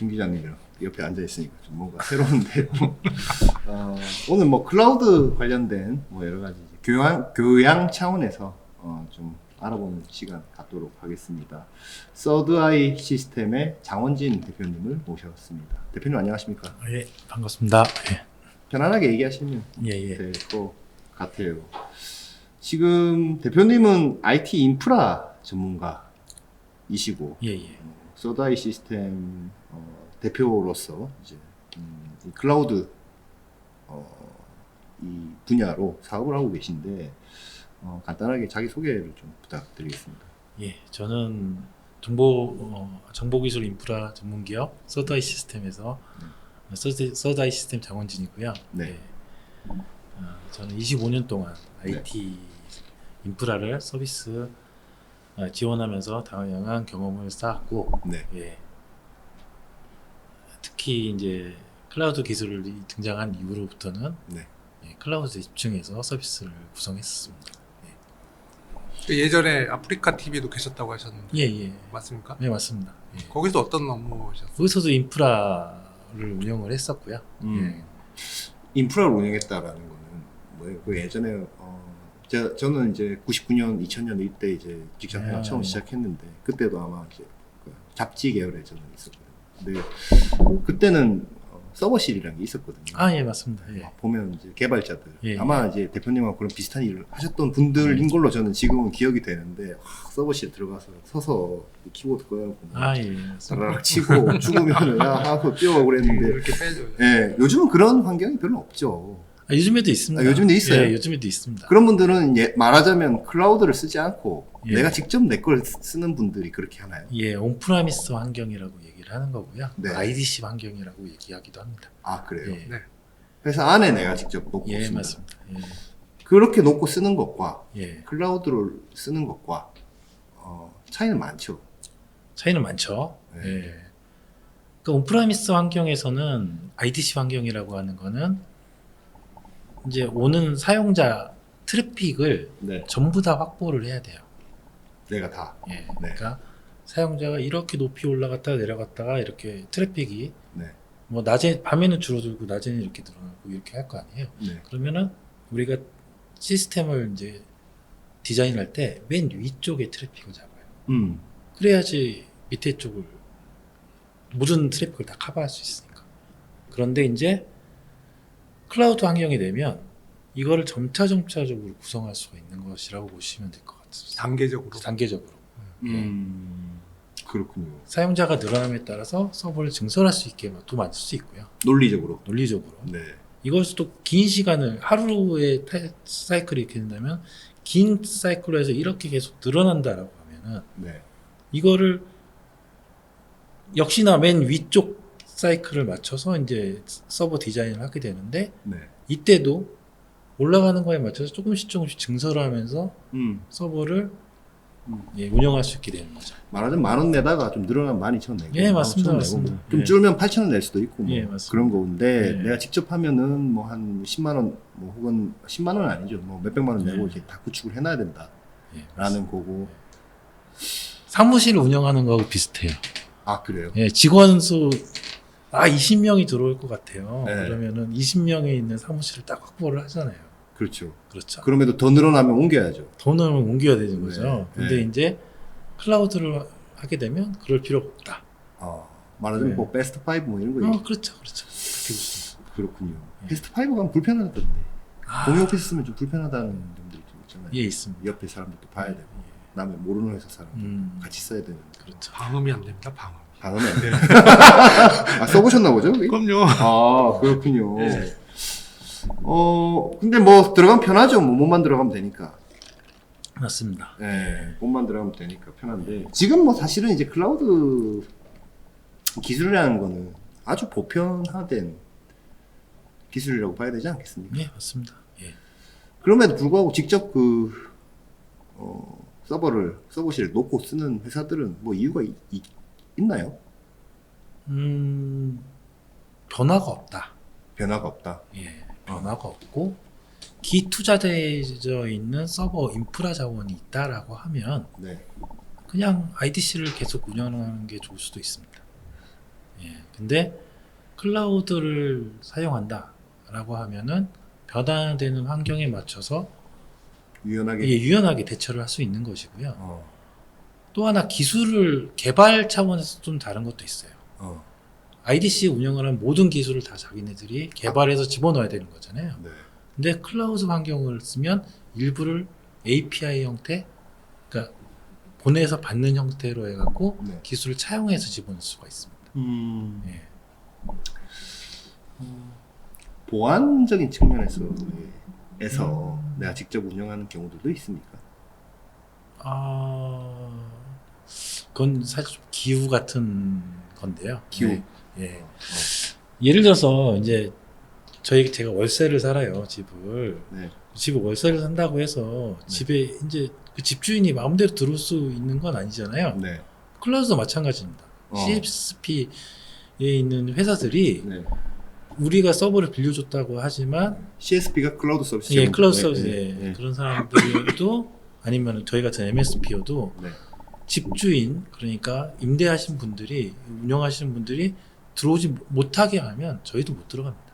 김 기자님이랑 옆에 앉아 있으니까 좀 뭔가 새로운데요. 오늘 뭐 클라우드 관련된 뭐 여러 가지 교양 차원에서 좀 알아보는 시간 갖도록 하겠습니다. 서드아이 시스템의 장원진 대표님을 모셨습니다. 대표님 안녕하십니까? 예, 반갑습니다. 예. 편안하게 얘기하시면 예. 될 것 같아요. 지금 대표님은 IT 인프라 전문가이시고 예. 서드아이 시스템 대표로서 이제 이 클라우드 이 분야로 사업을 하고 계신데 간단하게 자기 소개를 좀 부탁드리겠습니다. 예, 저는 정보기술 인프라 전문기업 서드아이 시스템에서 서드아이 시스템 장원진이고요. 네. 예. 저는 25년 동안 IT 인프라를 서비스 지원하면서 다양한 경험을 쌓았고, 네. 예. 특히 이제 클라우드 기술이 등장한 이후로부터는 네. 예, 클라우드에 집중해서 서비스를 구성했었습니다. 예전에 아프리카 TV도 계셨다고 하셨는데 예. 맞습니까? 네, 맞습니다. 예. 거기서 어떤 업무 하셨어요? 거기서도 인프라를 운영을 했었고요. 예. 인프라를 운영했다라는 거는 뭐예요? 그 예전에 저는 이제 99년, 2000년 이때 이제 직장 생활 처음 시작했는데 그때도 아마 이제 그 잡지 계열에 저는 있었거든요. 근데 그때는 서버실이라는 게 있었거든요. 예, 맞습니다. 예. 보면 이제 개발자들 예. 아마 이제 대표님하고 그런 비슷한 일을 하셨던 분들인 걸로 저는 지금은 기억이 되는데 서버실 들어가서 서서 키보드 꺼내고 예. 사라락 치고 죽으면 하고 뛰어가고 그랬는데 이렇게 빼줘요. 예, 요즘은 그런 환경이 별로 없죠. 요즘에도 있습니다. 요즘도 있어요? 예, 요즘에도 있습니다. 그런 분들은 말하자면 클라우드를 쓰지 않고 예. 내가 직접 내 걸 쓰는 분들이 그렇게 하나요? 예, 온프라미스 환경이라고 얘기를 하는 거고요. 네. IDC 환경이라고 얘기하기도 합니다. 아 그래요? 예. 네. 회사 안에 내가 직접 놓고 예, 쓴다. 맞습니다. 그렇게 놓고 쓰는 것과 예. 클라우드를 쓰는 것과 차이는 많죠. 차이는 많죠. 네. 예. 그 온프라미스 환경에서는 IDC 환경이라고 하는 거는 이제 오는 사용자 트래픽을 네, 전부 다 확보를 해야 돼요. 내가 다. 예. 네. 그러니까 사용자가 이렇게 높이 올라갔다가 내려갔다가 이렇게 트래픽이 네, 뭐 밤에는 줄어들고 낮에는 이렇게 늘어나고 이렇게 할 거 아니에요. 네, 그러면은 우리가 시스템을 이제 디자인할 때 맨 위쪽에 트래픽을 잡아요. 그래야지 밑에 쪽을 모든 트래픽을 다 커버할 수 있으니까. 그런데 이제 클라우드 환경이 되면 이거를 점차적으로 구성할 수가 있는 것이라고 보시면 될 것 같습니다. 단계적으로. 그렇군요. 사용자가 늘어남에 따라서 서버를 증설할 수 있게 또 만들 수 있고요. 논리적으로. 논리적으로. 네, 이것도 긴 시간을 하루의 사이클이 이렇게 된다면 긴 사이클로 해서 이렇게 계속 늘어난다라고 하면은 네, 이거를 역시나 맨 위쪽 사이클을 맞춰서 이제 서버 디자인을 하게 되는데 네. 이때도 올라가는 거에 맞춰서 조금씩 증설을 하면서 서버를 운영할 수 있게 되는 거죠. 말하자면 10,000원 내다가 좀 늘어나면 12,000원 내고. 예, 맞습니다. 15,000원 맞습니다. 내고 좀 예. 줄면 8,000원 낼 수도 있고 뭐 예, 맞습니다. 그런 건데 예. 내가 직접 하면은 뭐 한 10만 원, 뭐 혹은 10만 원은 아니죠. 뭐 몇백만 원 내고 예. 이제 다 구축을 해놔야 된다라는 예, 거고. 사무실을 운영하는 거하고 비슷해요. 아 그래요? 예, 직원 수 20명이 들어올 것 같아요. 네. 그러면은 20명에 있는 사무실을 딱 확보를 하잖아요. 그렇죠. 그렇죠. 그럼에도 더 늘어나면 옮겨야죠. 돈을 옮겨야 되는 네. 거죠. 근데 네. 이제 클라우드를 하게 되면 그럴 필요가 없다. 말하자면 네. 뭐 베스트 5 뭐 이런 거. 그렇죠. 그렇게 보시면. 그렇군요. 예. 베스트 5 가면 불편하던데. 공유 오피스 쓰면 좀 불편하다는 분들이 좀 있잖아요. 예, 있습니다. 옆에 사람들도 봐야 되고 남의 모르는 회사 사람들 같이 써야 되는. 그렇죠. 방음이 안 됩니다. 방음. 방음이 안 돼요. 써보셨나 보죠? 그럼요. 그렇군요. 네. 근데 뭐 들어가면 편하죠. 뭐 몸만 들어가면 되니까. 맞습니다. 네, 몸만 들어가면 되니까 편한데 지금 뭐 사실은 이제 클라우드 기술이라는 거는 아주 보편화된 기술이라고 봐야 되지 않겠습니까? 예, 맞습니다. 예. 그럼에도 불구하고 직접 서버실 놓고 쓰는 회사들은 뭐 이유가 있나요? 변화가 없다. 변화가 없다. 예, 변화가 없고 기투자되어 있는 서버 인프라 자원이 있다라고 하면 네. 그냥 IDC를 계속 운영하는 게 좋을 수도 있습니다. 예. 근데 클라우드를 사용한다라고 하면은 변화되는 환경에 맞춰서 유연하게. 이게 유연하게 대처를 할 수 있는 것이고요. 어. 또 하나 기술을 개발 차원에서 좀 다른 것도 있어요. 어. IDC 운영을 하는 모든 기술을 다 자기네들이 개발해서 집어넣어야 되는 거잖아요. 네. 근데 클라우드 환경을 쓰면 일부를 API 형태, 그러니까 보내서 받는 형태로 해갖고 네. 기술을 차용해서 집어넣을 수가 있습니다. 예. 보안적인 측면에서 내가 직접 운영하는 경우들도 있습니까? 그건 사실 좀 기후 같은 건데요. 기후. 네. 예. 예를 들어서 이제 제가 월세를 살아요, 집을. 네. 집을 월세를 산다고 해서 집에 이제 그 집주인이 마음대로 들어올 수 있는 건 아니잖아요. 네. 클라우드도 마찬가지입니다. CSP에 있는 회사들이 네. 우리가 서버를 빌려줬다고 하지만 CSP가 클라우드 서비스. 예, 클라우드 네, 서비스 네, 네. 그런 사람들도 아니면 저희 같은 MSP여도 네. 집주인 그러니까 임대하신 분들이 운영하시는 분들이 들어오지 못하게 하면 저희도 못 들어갑니다.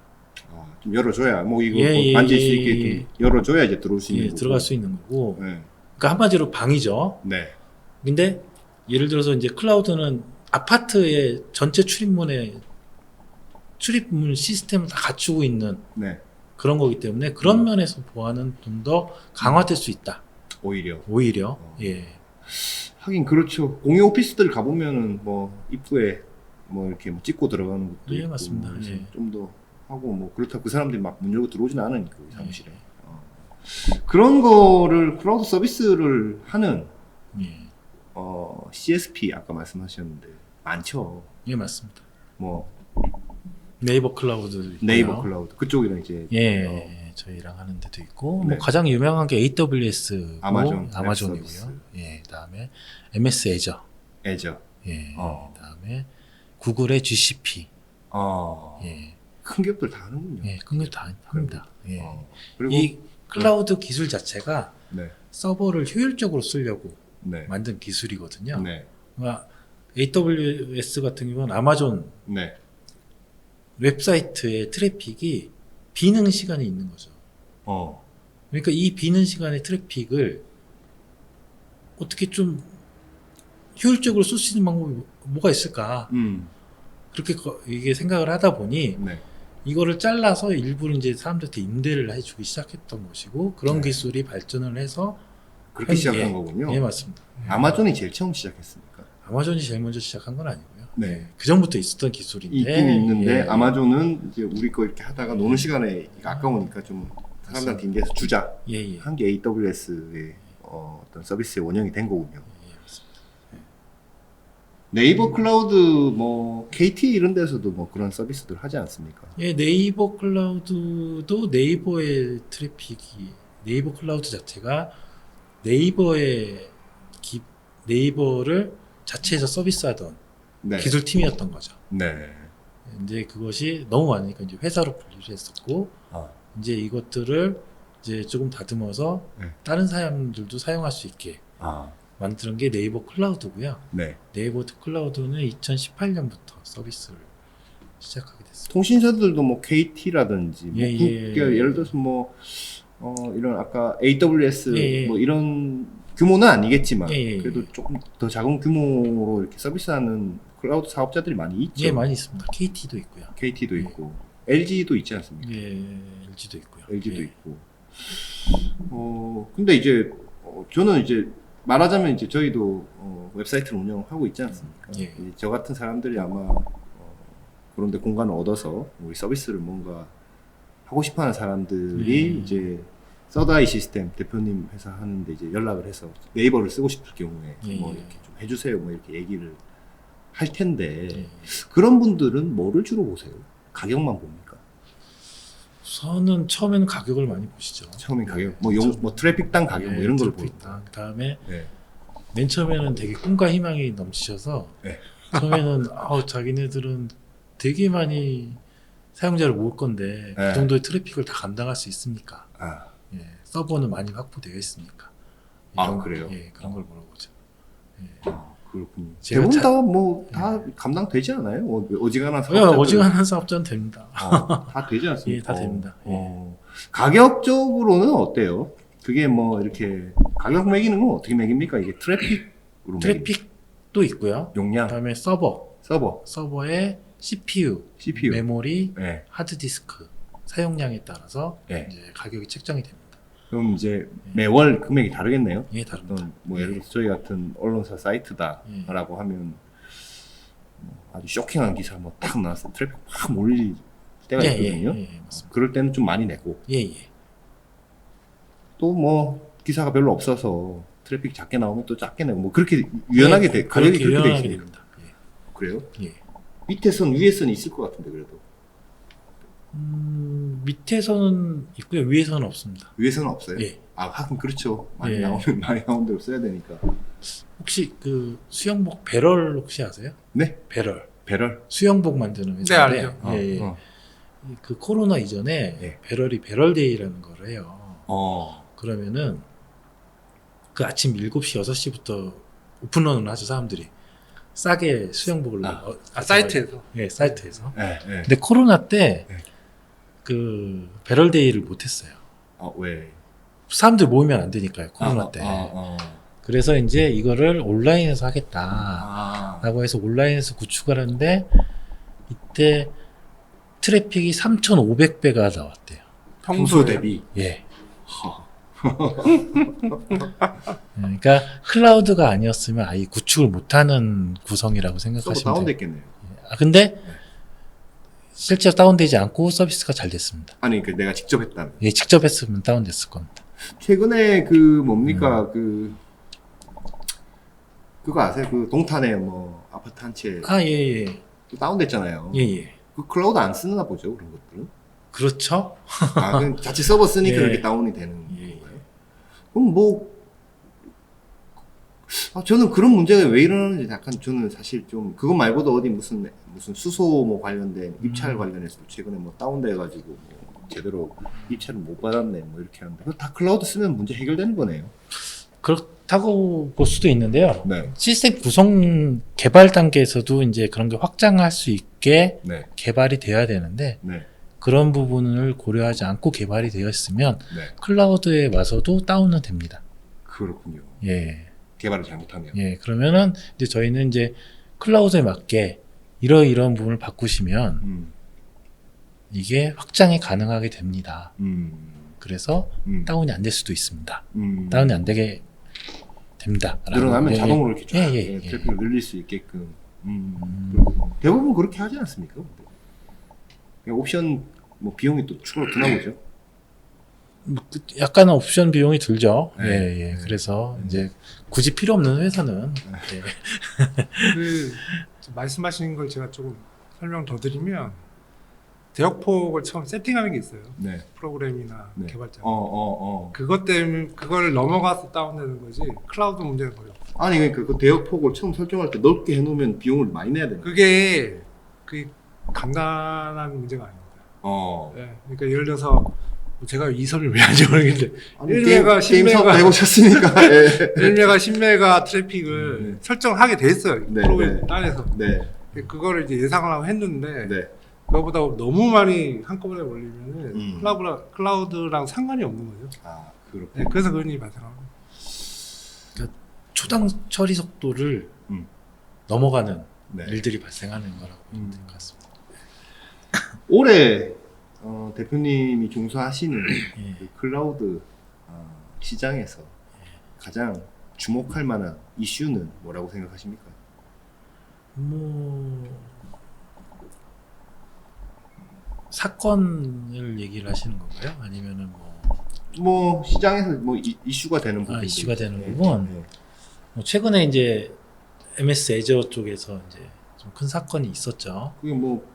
좀 열어줘야 뭐 이거 예, 만질 예, 수 예, 있게 예. 좀 열어줘야 이제 들어올 수 있는 예, 거고. 들어갈 수 있는 거고. 네. 그러니까 한마디로 방이죠. 네. 근데 예를 들어서 이제 클라우드는 아파트의 전체 출입문 시스템을 다 갖추고 있는 네. 그런 거기 때문에 그런 면에서 보안은 좀 더 강화될 수 있다. 오히려. 예. 하긴 그렇죠. 공유 오피스들 가보면은 뭐 입구에 뭐 이렇게 뭐 찍고 들어가는 것도 예, 있고 맞습니다. 그래서 예. 좀 더 하고 뭐 그렇다고 그 사람들이 막 문 열고 들어오지는 않으니까 그 사무실에. 예. 그런 거를 클라우드 서비스를 하는 예. CSP 아까 말씀하셨는데 많죠. 예, 맞습니다. 뭐 네이버 클라우드 있고요. 네이버 클라우드 그쪽이랑 이제 예, 저희랑 하는 데도 있고 네. 뭐 가장 유명한 게 AWS 아마존 아마존이고요. 서비스. 예, 그다음에 MS 애저. 애저. 예. 어. 그다음에 구글의 GCP. 어. 예. 큰 기업들 다 하는군요. 예, 그런 거 다 합니다. 예. 그리고 이 클라우드 기술 자체가 네. 서버를 효율적으로 쓰려고 네. 만든 기술이거든요. 네. 그러니까 AWS 같은 경우는 아마존 네. 웹사이트의 트래픽이 비는 시간이 있는 거죠. 그러니까 이 비는 시간의 트래픽을 어떻게 좀 효율적으로 쓸 수 있는 방법이 뭐가 있을까? 그렇게 이게 생각을 하다 보니 네. 이거를 잘라서 일부러 이제 사람들한테 임대를 해주기 시작했던 것이고 그런 네. 기술이 발전을 해서 그렇게 시작한 예, 거군요. 예, 맞습니다. 아마존이 제일 처음 시작했습니까? 아마존이 제일 먼저 시작한 건 아니고요. 네. 그 전부터 있었던 기술인데 있긴 있는데 예, 아마존은 이제 우리 거 이렇게 하다가 노는 시간에 아까우니까 좀 사람들한테 임대해서 주자 예, 예. 한 게 AWS의 어떤 서비스의 원형이 된 거군요. 예, 맞습니다. 네이버 클라우드 뭐 KT 이런 데서도 뭐 그런 서비스들 하지 않습니까? 예, 네이버 클라우드도 네이버의 트래픽이 네이버 클라우드 자체가 네이버를 자체에서 서비스하던 네. 기술팀이었던 거죠. 네. 이제 그것이 너무 많으니까 이제 회사로 분리를 했었고 이제 이것들을 이제 조금 다듬어서 네. 다른 사람들도 사용할 수 있게 만드는 게 네이버 클라우드고요. 네. 네이버 클라우드는 2018년부터 서비스를 시작하게 됐습니다. 통신사들도 뭐 KT라든지 뭐 예, 예. 그러니까 예를 들어서 뭐 이런 아까 AWS 예, 예. 뭐 이런 규모는 아니겠지만 예, 예. 그래도 조금 더 작은 규모로 이렇게 서비스하는 클라우드 사업자들이 많이 있죠. 예, 많이 있습니다. KT도 있고요. KT도 예. 있고 LG도 있지 않습니까? 예, LG도 있고요. LG도 예. 있고. 근데 이제 저는 이제 말하자면 이제 저희도 웹사이트를 운영하고 있지 않습니까? 예. 이제 저 같은 사람들이 아마 그런데 공간을 얻어서 우리 서비스를 뭔가 하고 싶어하는 사람들이 이제 서드아이 시스템 대표님 회사 하는데 이제 연락을 해서 네이버를 쓰고 싶을 경우에 예. 뭐 이렇게 좀 해주세요 뭐 이렇게 얘기를 할 텐데 예. 그런 분들은 뭐를 주로 보세요? 가격만 봅니까? 우선은 처음에는 가격을 많이 보시죠. 처음엔 가격 뭐 트래픽당 가격 뭐 이런 걸 보고 그 다음에 네. 맨 처음에는 되게 꿈과 희망이 넘치셔서 네. 처음에는 자기네들은 되게 많이 사용자를 모을 건데 네. 그 정도의 트래픽을 다 감당할 수 있습니까? 아, 예, 서버는 많이 확보되어 있습니까? 아, 그래요? 예, 그런 걸 물어보죠. 예. 그렇군요. 제가 대부분 자- 다 뭐 다 감당되지 않아요? 어지간한 예, 사업자들 어지간한 사업자는 됩니다. 다 되지 않습니까? 예, 다 됩니다. 가격적으로는 어때요? 그게 뭐 이렇게 가격 매기는 건 어떻게 매깁니까? 이게 트래픽으로 트래픽도 있고요. 용량, 그다음에 서버, 서버에 CPU, CPU. 메모리, 네. 하드디스크 사용량에 따라서 네. 이제 가격이 책정이 됩니다. 그럼 이제 매월 금액이 다르겠네요. 예, 다릅니다. 어떤 뭐 예를 들어서 저희 같은 언론사 예. 사이트다라고 하면 뭐 아주 쇼킹한 기사 뭐 딱 나왔을 때 트래픽 확 몰릴 때가 예, 있거든요. 예, 맞습니다. 그럴 때는 좀 많이 내고 예, 예. 또 뭐 기사가 별로 없어서 트래픽 작게 나오면 또 작게 내고 뭐 그렇게 유연하게 예, 돼 가격이 그렇게 돼 유연하게 있습니다. 됩니다. 예. 그래요? 예. 밑에 선 위에 선이 있을 것 같은데 그래도 밑에서는 있고요, 위에서는 없습니다. 위에서는 없어요? 예. 아 하긴 그렇죠. 많이 예. 나오면 많이 나온 대로 써야 되니까. 혹시 그 수영복 배럴 혹시 아세요? 네? 배럴. 배럴. 수영복 만드는 네, 회사인데, 알죠. 예, 예. 어. 그 코로나 이전에 예. 배럴이 배럴데이라는 걸 해요. 어. 그러면은 그 아침 7시, 6시부터 오픈런을 하죠, 사람들이. 싸게 수영복을 사이트에서. 예, 사이트에서. 네, 네. 근데 코로나 때 네. 그 배럴데이를 못 했어요. 왜? 사람들 모이면 안 되니까요, 코로나 때. 그래서 이제 이거를 온라인에서 하겠다라고 아. 해서 온라인에서 구축을 하는데 이때 트래픽이 3,500배가 나왔대요. 평소 대비. 예. 허. 그러니까 클라우드가 아니었으면 아예 구축을 못하는 구성이라고 서버 생각하시면 돼요. 다운됐겠네요. 근데 실제로 다운되지 않고 서비스가 잘 됐습니다. 아니 그 내가 직접 했다는. 예, 직접 했으면 다운됐을 겁니다. 최근에 그 뭡니까 그거 아세요? 그 동탄에 뭐 아파트 한 채 아, 예, 예. 다운됐잖아요. 예, 예. 그 클라우드 안 쓰나 보죠 그런 것들은. 그렇죠? 아, 그냥 자체 서버 쓰니까 예. 이렇게 다운이 되는 예. 건가요? 그럼 뭐 저는 그런 문제가 왜 일어나는지 약간 저는 사실 좀 그것 말고도 어디 무슨 수소 뭐 관련된 입찰 관련해서 최근에 뭐 다운돼 가지고 뭐 제대로 입찰을 못 받았네 뭐 이렇게 하는데 그거 다 클라우드 쓰면 문제 해결되는 거네요. 그렇다고 볼 수도 있는데요. 네. 시스템 구성 개발 단계에서도 이제 그런 게 확장할 수 있게 네. 개발이 돼야 되는데 네. 그런 부분을 고려하지 않고 개발이 되어 있으면 네. 클라우드에 와서도 다운은 됩니다. 그렇군요. 예. 개발을 잘못하면. 예. 그러면은 이제 저희는 이제 클라우드에 맞게 이러이러한 부분을 바꾸시면 음. 이게 확장이 가능하게 됩니다. 음. 그래서 음. 다운이 안 될 수도 있습니다. 음. 다운이 안 되게 됩니다. 늘어나면 예, 자동으로 이렇게 쫙 예, 예, 예. 트래픽을 늘릴 수 있게끔. 그렇군요. 대부분 그렇게 하지 않습니까? 그냥 옵션 뭐 비용이 또 추가로 드나 보죠. 약간은 옵션 비용이 들죠. 네. 예, 예. 그래서 이제 굳이 필요 없는 회사는 예. 그 말씀하신 걸 제가 조금 설명 더 드리면 대역폭을 처음 세팅하는 게 있어요. 네. 프로그램이나 네. 개발자. 그것 그것 때문에 그걸 넘어가서 다운되는 거지 클라우드 문제는 거의 없어요. 아니 그러니까 그 대역폭을 처음 설정할 때 넓게 해놓으면 비용을 많이 내야 되는. 그게 간단한 문제가 아닙니다. 네. 그러니까 예를 들어서 뭐 제가 이 설을 왜 하는지 모르겠는데 1메가, 게임 사업 10메가 해보셨으니까. 예. 1메가 10메가 트래픽을 설정하게 돼 있어요. 네, 프로그램 네. 안에서. 네. 그거를 이제 예상을 하고 했는데 네. 그거보다 너무 많이 한꺼번에 올리면은 음. 클라우드랑 상관이 없는 거죠. 아 그렇군. 네, 그래서 그런 일이 발생합니다. 초당 처리 속도를 음. 넘어가는 네. 일들이 발생하는 거라고 보면 될 것 같습니다. 올해 대표님이 종사하시는 예. 그 클라우드 시장에서 가장 주목할 만한 이슈는 뭐라고 생각하십니까? 뭐 사건을 얘기를 하시는 건가요? 아니면은 뭐 시장에서 뭐 이슈가 되는 부분. 이슈가 되는 부분? 뭐 최근에 이제 MS 애저 쪽에서 이제 좀 큰 사건이 있었죠. 그게 뭐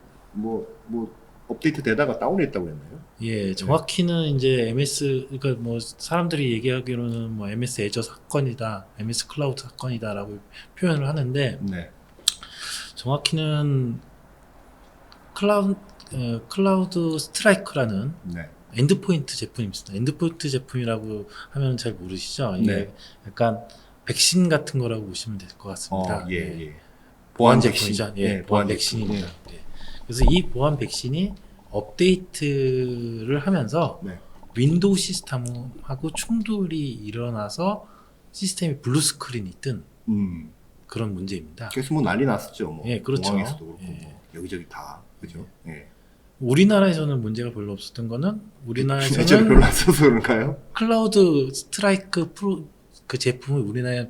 업데이트 되다가 다운했다고 했나요? 예, 정확히는 이제 MS, 그러니까 뭐 사람들이 얘기하기로는 뭐 MS 애저 사건이다, MS 클라우드 사건이다라고 표현을 하는데 네. 정확히는 클라우드 스트라이크라는 네. 엔드포인트 제품이 있습니다. 엔드포인트 제품이라고 하면 잘 모르시죠? 이게 네. 약간 백신 같은 거라고 보시면 될 것 같습니다. 예, 예. 예. 보안 백신. 제품이죠. 예, 보안 백신입니다. 예. 그래서 이 보안 백신이 업데이트를 하면서 네. 윈도우 시스템하고 충돌이 일어나서 시스템이 블루 스크린이 뜬 그런 문제입니다. 그래서 뭐 난리 났었죠. 뭐 예, 그렇죠. 공항에서도 그렇고 예. 뭐 여기저기 다 그죠. 예. 우리나라에서는 문제가 별로 없었던 거는 실제로 우리나라에서는 별로 안 써서 그런가요? 클라우드 스트라이크 프로 그 제품을 우리나라에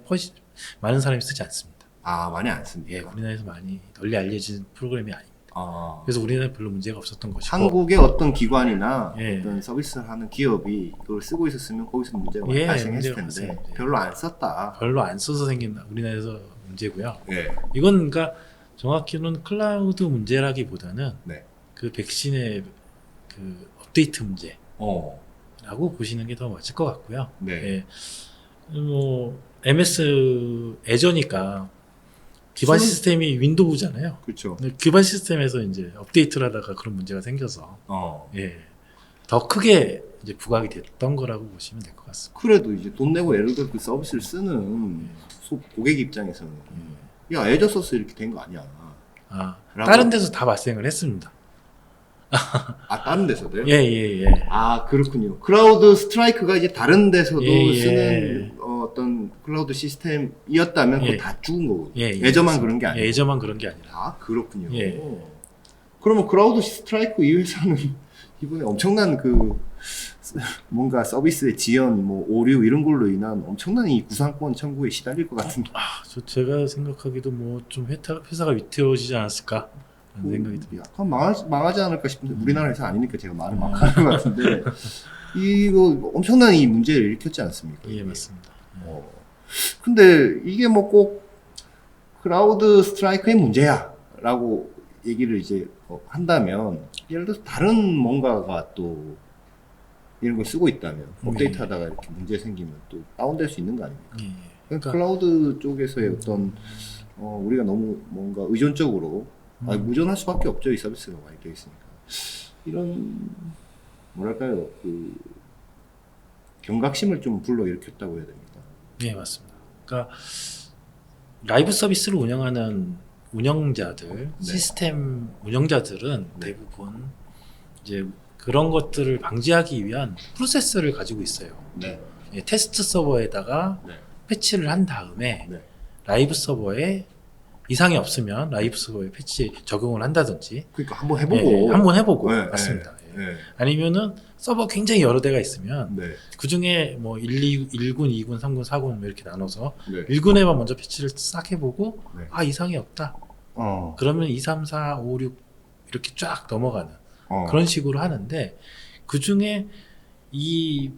많은 사람이 쓰지 않습니다. 아 많이 안 씁니다. 예, 우리나라에서 많이 널리 알려진 프로그램이 아닙니다. 아, 그래서 우리나라에 별로 문제가 없었던 것이고 한국의 어떤 기관이나 예. 어떤 서비스를 하는 기업이 이걸 쓰고 있었으면 거기서 문제가 많이 예, 발생했을 문제가 텐데 발생했죠. 별로 안 썼다. 별로 안 써서 생긴 우리나라에서 문제고요. 예. 이건 그러니까 정확히는 클라우드 문제라기보다는 네. 그 백신의 그 업데이트 문제라고 어. 보시는 게 더 맞을 것 같고요. 네. 예. 뭐 MS 애저니까 기반 시스템이 윈도우잖아요. 그렇죠. 근데 기반 시스템에서 이제 업데이트를 하다가 그런 문제가 생겨서 어. 예. 더 크게 이제 부각이 됐던 거라고 보시면 될 것 같습니다. 그래도 이제 돈 내고 예를 들어 그 서비스를 쓰는 고객 입장에서는 야 애저 써서 이렇게 된 거 아니야. 아, 라고? 다른 데서 다 발생을 했습니다. 아 다른 데서도요? 예, 예, 예. 아 그렇군요. 클라우드 스트라이크가 이제 다른 데서도 예, 예. 쓰는 어떤 클라우드 시스템이었다면 예. 그거 다 죽은 거고. 예, 예, 애저만 그렇습니다. 그런 게 아니에요. 예, 애저만 그런 게 아니라. 아 그렇군요. 예. 그러면 클라우드 스트라이크 이 회사는 이번에 엄청난 그 뭔가 서비스의 지연, 뭐 오류 이런 걸로 인한 엄청난 이 구상권 청구에 시달릴 것 같은데. 아, 제가 생각하기도 뭐 좀 회사가 위태로워지지 않았을까 라는 생각이 듭니다. 약간 망하지 않을까 싶은데 우리나라 회사 아니니까 제가 말을 막 하는 것 같은데 이거 엄청난 이 문제를 일으켰지 않습니까? 예, 맞습니다. 근데 이게 뭐 꼭 클라우드 스트라이크의 문제야라고 얘기를 이제 한다면 예를 들어서 다른 뭔가가 또 이런 걸 쓰고 있다면 업데이트하다가 이렇게 문제 생기면 또 다운될 수 있는 거 아닙니까? 예, 예. 그러니까 클라우드 쪽에서의 어떤 우리가 너무 뭔가 의존적으로 무전할 수밖에 없죠. 이 서비스가 많이 되어 있으니까 이런 뭐랄까요 그 경각심을 좀 불러일으켰다고 해야 됩니까? 예, 맞습니다. 그러니까 라이브 서비스를 운영하는 운영자들, 시스템 운영자들은 대부분 이제 그런 것들을 방지하기 위한 프로세스를 가지고 있어요. 네. 예, 테스트 서버에다가 네. 패치를 한 다음에 네. 라이브 서버에 이상이 없으면 라이브 서버에 패치 적용을 한다든지 그러니까 한번 해보고 예, 한번 해보고 네, 맞습니다. 예. 네. 아니면은 서버 굉장히 여러 대가 있으면 네. 그 중에 뭐 1군, 2군, 3군, 4군 이렇게 나눠서 네. 1군에만 먼저 패치를 싹 해보고 네. 아 이상이 없다. 그러면 2, 3, 4, 5, 6 이렇게 쫙 넘어가는 그런 식으로 하는데 그 중에 이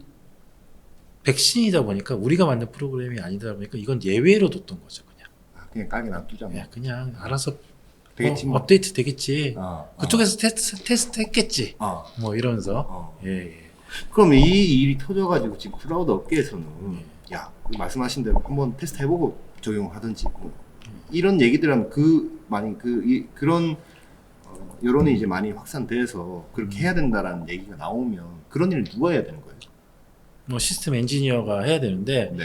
백신이다 보니까 우리가 만든 프로그램이 아니다 보니까 이건 예외로 뒀던 거죠. 그냥 까게 놔두자. 뭐. 그냥 알아서 되겠지 뭐. 업데이트 되겠지. 그쪽에서 테스트 했겠지. 어. 뭐 이러면서 예. 그럼 이 일이 터져가지고 지금 클라우드 업계에서는 야 말씀하신 대로 한번 테스트 해보고 적용하든지 뭐 이런 얘기들은 많이 그런 여론이 이제 많이 확산돼서 그렇게 해야 된다라는 얘기가 나오면 그런 일을 누가 해야 되는 거예요? 뭐 시스템 엔지니어가 해야 되는데 네.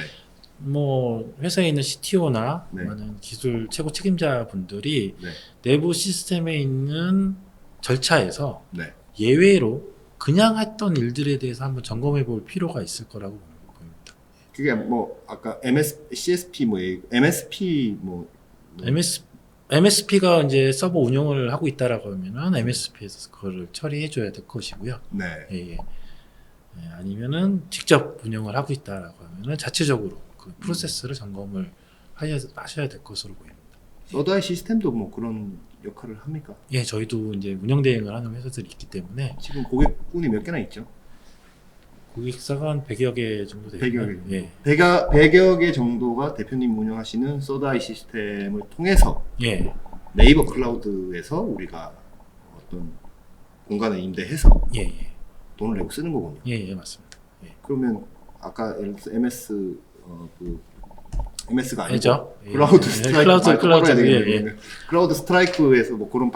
뭐 회사에 있는 CTO나 네. 기술 최고 책임자 분들이 네. 내부 시스템에 있는 절차에서 네. 예외로 그냥 했던 일들에 대해서 한번 점검해 볼 필요가 있을 거라고 보입니다. 그게 뭐 아까 CSP 뭐 MSP 뭐 MSP가 이제 서버 운영을 하고 있다라고 하면은 MSP에서 그거를 처리해 줘야 될 것이고요. 네. 예. 아니면은 직접 운영을 하고 있다라고 하면은 자체적으로 그 프로세스를 점검을 하셔야 될 것으로 보입니다. 서다의 시스템도 뭐 그런 역할을 합니까? 예, 저희도 이제 운영 대행을 하는 회사들이 있기 때문에 지금 고객군이 몇 개나 있죠? 고객사가 한 100여 개 정도 되고요. 100여 개. 예. 100여 개 정도가 대표님 운영하시는 서다이 시스템을 통해서 예. 네이버 클라우드에서 우리가 어떤 공간을 임대해서 예, 예. 돈을 내고 쓰는 거군요. 예, 예, 맞습니다. 예. 그러면 아까 예를 들어서 MS가 아니고 그죠? 예. 클라우드 예. 스트라이크 클라우드, 되겠네요. 클라우드 스트라이크에서 뭐 그런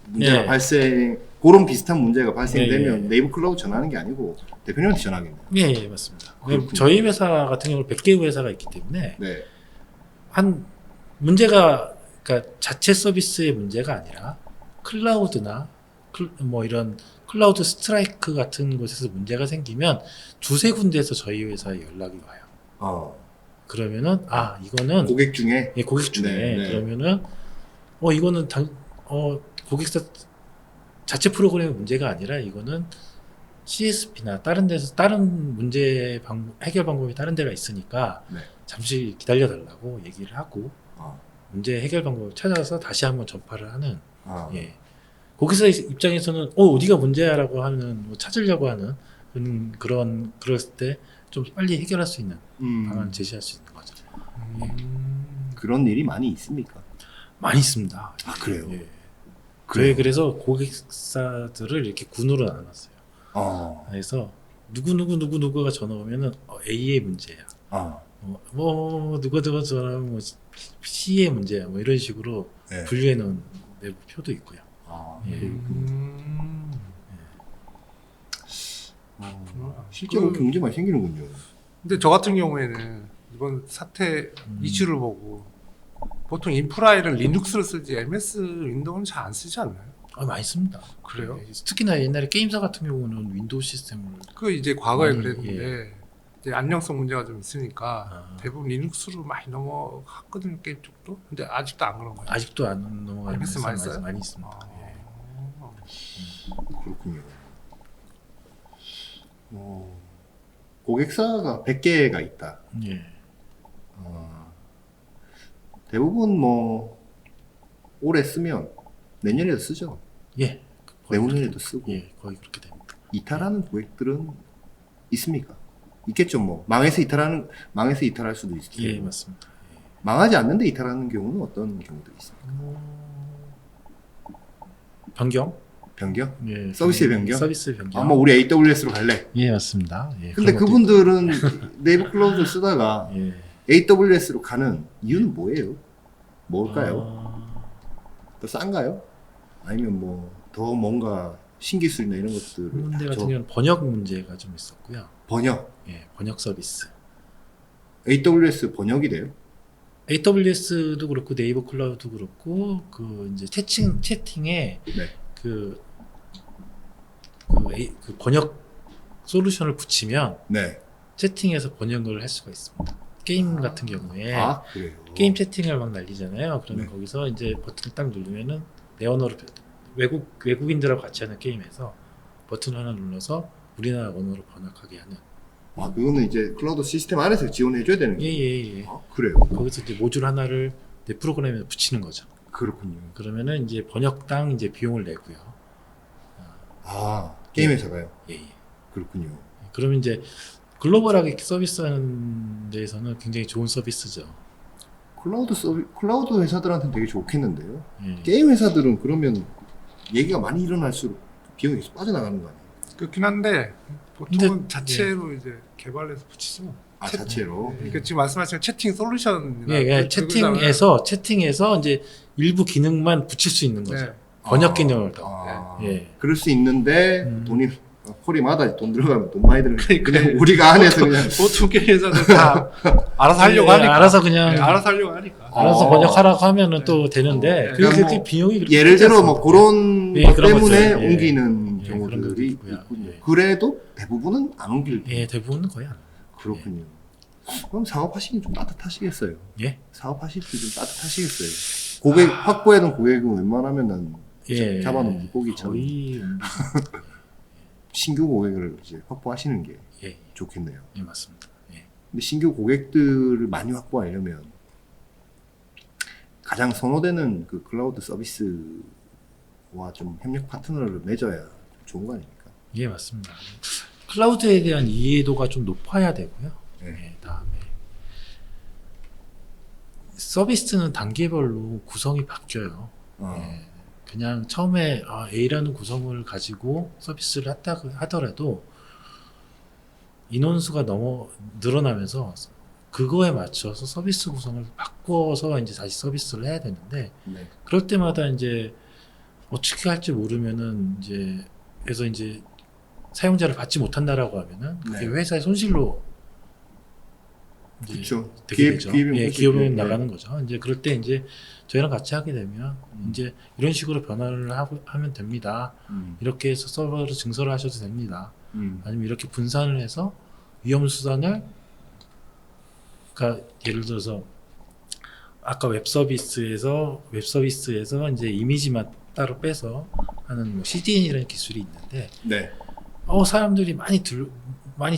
문제가 예. 그런 비슷한 문제가 발생되면 예, 예. 네이버 클라우드 전화하는 게 아니고 대표님한테 전화하겠네요. 예, 예, 맞습니다. 그렇군요. 저희 회사 같은 경우는 100개 회사가 있기 때문에 네. 한 문제가 그러니까 자체 서비스의 문제가 아니라 클라우드나 뭐 이런 클라우드 스트라이크 같은 곳에서 문제가 생기면 두세 군데에서 저희 회사에 연락이 와요. 그러면은 이거는 고객 중에 예, 고객 중에 네. 그러면은 이거는 고객사 자체 프로그램의 문제가 아니라 이거는 CSP나 다른 데서 다른 해결 방법이 다른 데가 있으니까 네. 잠시 기다려 달라고 얘기를 하고 문제 해결 방법을 찾아서 다시 한번 전파를 하는 예. 고객사 입장에서는 어디가 문제야라고 하는 찾으려고 하는 그럴 때 좀 빨리 해결할 수 있는 방안을 제시할 수 있는 거죠. 그런 일이 많이 있습니까? 많이 있습니다. 그래요? 예. 그래요? 그래서 고객사들을 이렇게 군으로 나눴어요. 그래서 누구가 전화 오면은 A의 문제야. 누가 전화 오면 C의 문제야. 뭐 이런 식으로 네. 분류해 놓은 내부 표도 있고요. 예. 실제로 그렇게 문제 많이 생기는군요. 근데 저 같은 경우에는 이번 사태 이슈를 보고 보통 인프라에는 리눅스를 쓰지 MS 윈도우는 잘 안 쓰지 않나요? 많이 씁니다. 그래요? 예. 특히나 옛날에 게임사 같은 경우는 윈도우 시스템을 그 이제 과거에 많이, 그랬는데 이제 안정성 문제가 좀 있으니까 대부분 리눅스로 많이 넘어갔거든요, 게임 쪽도. 근데 아직도 안 그런 거예요. 아직도 안 넘어가는 MS 많이 써요? 많이 있습니다. 예. 그렇군요. 고객사가 100개가 있다. 예. 대부분 뭐 올해 쓰면 내년에도 쓰죠. 예. 내후년에도 쓰고. 예, 거의 그렇게 됩니다. 이탈하는 고객들은 있습니까? 있겠죠. 뭐 망해서 이탈할 수도 있고. 예, 맞습니다. 예. 망하지 않는데 이탈하는 경우는 어떤 경우들이 있습니까? 변경? 변경? 예. 서비스의 변경? 서비스 변경. 뭐 우리 AWS로 갈래. 예, 맞습니다. 예, 근데 그런 것도 그분들은 네이버 클라우드를 쓰다가 있고. 예. AWS로 가는 이유는 뭐예요? 뭘까요? 더 싼가요? 아니면 뭐 더 뭔가 신기술이나 이런 것들을 문제 같은 경우는 번역 문제가 좀 있었고요. 번역, 예, 번역 서비스. AWS 번역이 돼요? AWS도 그렇고 네이버 클라우드도 그렇고 그 이제 채팅에 네. 그 번역 솔루션을 붙이면 네. 채팅에서 번역을 할 수가 있습니다. 게임 같은 경우에 그래요. 게임 채팅을 막 날리잖아요. 그러면 네. 거기서 이제 버튼을 딱 누르면은 내 언어로 외국인들하고 같이 하는 게임에서 버튼 하나 눌러서 우리나라 언어로 번역하게 하는. 그거는 이제 클라우드 시스템 안에서 지원해줘야 되는 거예요. 예. 그래요. 거기서 이제 모듈 하나를 내 프로그램에 붙이는 거죠. 그렇군요. 그러면은 이제 번역당 이제 비용을 내고요. 게임 회사가요? 예. 그렇군요. 그러면 이제 글로벌하게 서비스하는 데에서는 굉장히 좋은 서비스죠. 클라우드 회사들한테는 되게 좋겠는데요. 예. 게임 회사들은 그러면 얘기가 많이 일어날수록 비용이 계속 빠져나가는 거 아니에요? 그렇긴 한데 보통은 근데, 자체로 이제 개발해서 붙이죠. 자체로. 그러니까 지금 말씀하신 채팅 솔루션이나 예, 채팅에서 이제 일부 기능만 붙일 수 있는 거죠. 네. 번역 기능을 더. 예. 그럴 수 있는데 돈이 콜이마다 돈 들어가면 돈 많이 들어가면 그러니까. 그냥 우리가 안에서 그냥 보통 게임 회사들 다 알아서 하려고 예, 하니까. 알아서 그냥 알아서 하려고 하니까. 알아서 번역하라고 하면은 네. 또 되는데 네. 그게 뭐 비용이 그렇게 예를 크지 들어 뭐 않습니다. 그런 예, 것 그런 때문에 것들. 예. 옮기는 예, 그런 것도 경우들이 있고요. 있군요. 예. 그래도 대부분은 안 옮길 예, 대부분은 거의 안. 그렇군요. 그럼 사업하시기 좀 따뜻하시겠어요. 예. 사업하실 때 좀 따뜻하시겠어요. 고객 확보해둔 고객은 웬만하면은 예. 잡아놓은 물고기처럼 거의 신규 고객을 이제 확보하시는 게 예, 좋겠네요. 예, 맞습니다. 예. 근데 신규 고객들을 많이 확보하려면 가장 선호되는 그 클라우드 서비스와 좀 협력 파트너를 맺어야 좋은 거 아닙니까? 예, 맞습니다. 클라우드에 대한 이해도가 좀 높아야 되고요. 네. 예, 다음에 서비스는 단계별로 구성이 바뀌어요. 예, 그냥 처음에 A라는 구성을 가지고 서비스를 하더라도 인원수가 너무 늘어나면서 그거에 맞춰서 서비스 구성을 바꿔서 이제 다시 서비스를 해야 되는데 네. 그럴 때마다 이제 어떻게 할지 모르면은 이제 그래서 이제 사용자를 받지 못한다라고 하면은 그게 네. 회사의 손실로 이제 그렇죠. 되게 되죠. 기회비용 예, 거죠. 기업에 예. 나가는 거죠. 이제 그럴 때 이제 저희랑 같이 하게 되면 이제 이런 식으로 변화를 하면 됩니다. 이렇게 해서 서버로 증설을 하셔도 됩니다. 아니면 이렇게 분산을 해서 위험 수단을, 그러니까 예를 들어서 아까 웹 서비스에서 이제 이미지만 따로 빼서 하는 뭐 CDN이라는 기술이 있는데 네. 사람들이 많이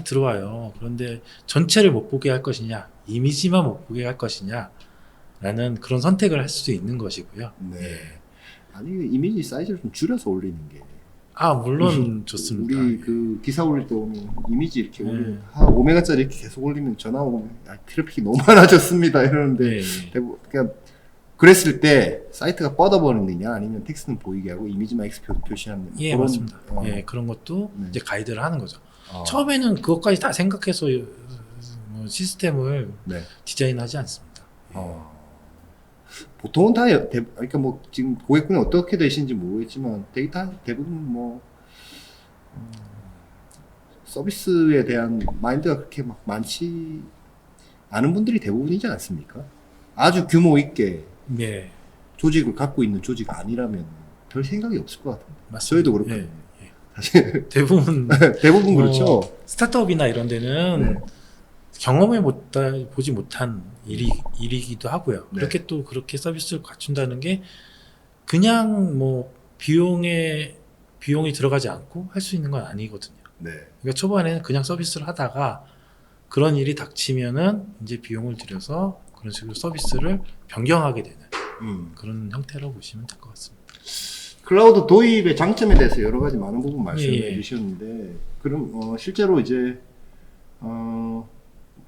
들어와요. 그런데 전체를 못 보게 할 것이냐, 이미지만 못 보게 할 것이냐 라는 그런 선택을 할 수도 있는 것이고요. 네. 예. 아니 이미지 사이즈를 좀 줄여서 올리는 게. 물론 좋습니다. 우리 그 기사 올릴 때 오면 이미지 이렇게 네. 올리면 한 5메가짜리 이렇게 계속 올리면 전화 오면 트래픽이 너무 많아졌습니다 이러는데 예. 대부분 그냥 그랬을 때 사이트가 뻗어버리느냐 아니면 텍스트는 보이게 하고 이미지만 X 표시하는 예, 그런, 맞습니다. 예, 그런 것도 네. 이제 가이드를 하는 거죠. 어. 처음에는 그것까지 다 생각해서 뭐 시스템을 네. 디자인하지 않습니다. 보통은 다 그러니까 뭐 지금 고객분이 어떻게 되시는지 모르겠지만 대부분 뭐 서비스에 대한 마인드가 그렇게 막 많지 않은 분들이 대부분이지 않습니까? 아주 규모 있게 예, 조직을 갖고 있는 조직 아니라면 별 생각이 없을 것 같은데. 맞습니다. 저희도 그렇거든요. 예, 예. 사실 대부분 대부분 뭐 그렇죠. 스타트업이나 이런 데는 경험을 보지 못한 일이기도 하고요. 네. 그렇게 또 그렇게 서비스를 갖춘다는 게 그냥 뭐 비용이 들어가지 않고 할 수 있는 건 아니거든요. 네. 그러니까 초반에는 그냥 서비스를 하다가 그런 일이 닥치면은 이제 비용을 들여서 그런 식으로 서비스를 변경하게 되는 그런 형태로 보시면 될 것 같습니다. 클라우드 도입의 장점에 대해서 여러 가지 많은 부분 말씀해 예. 주셨는데 그럼 실제로 이제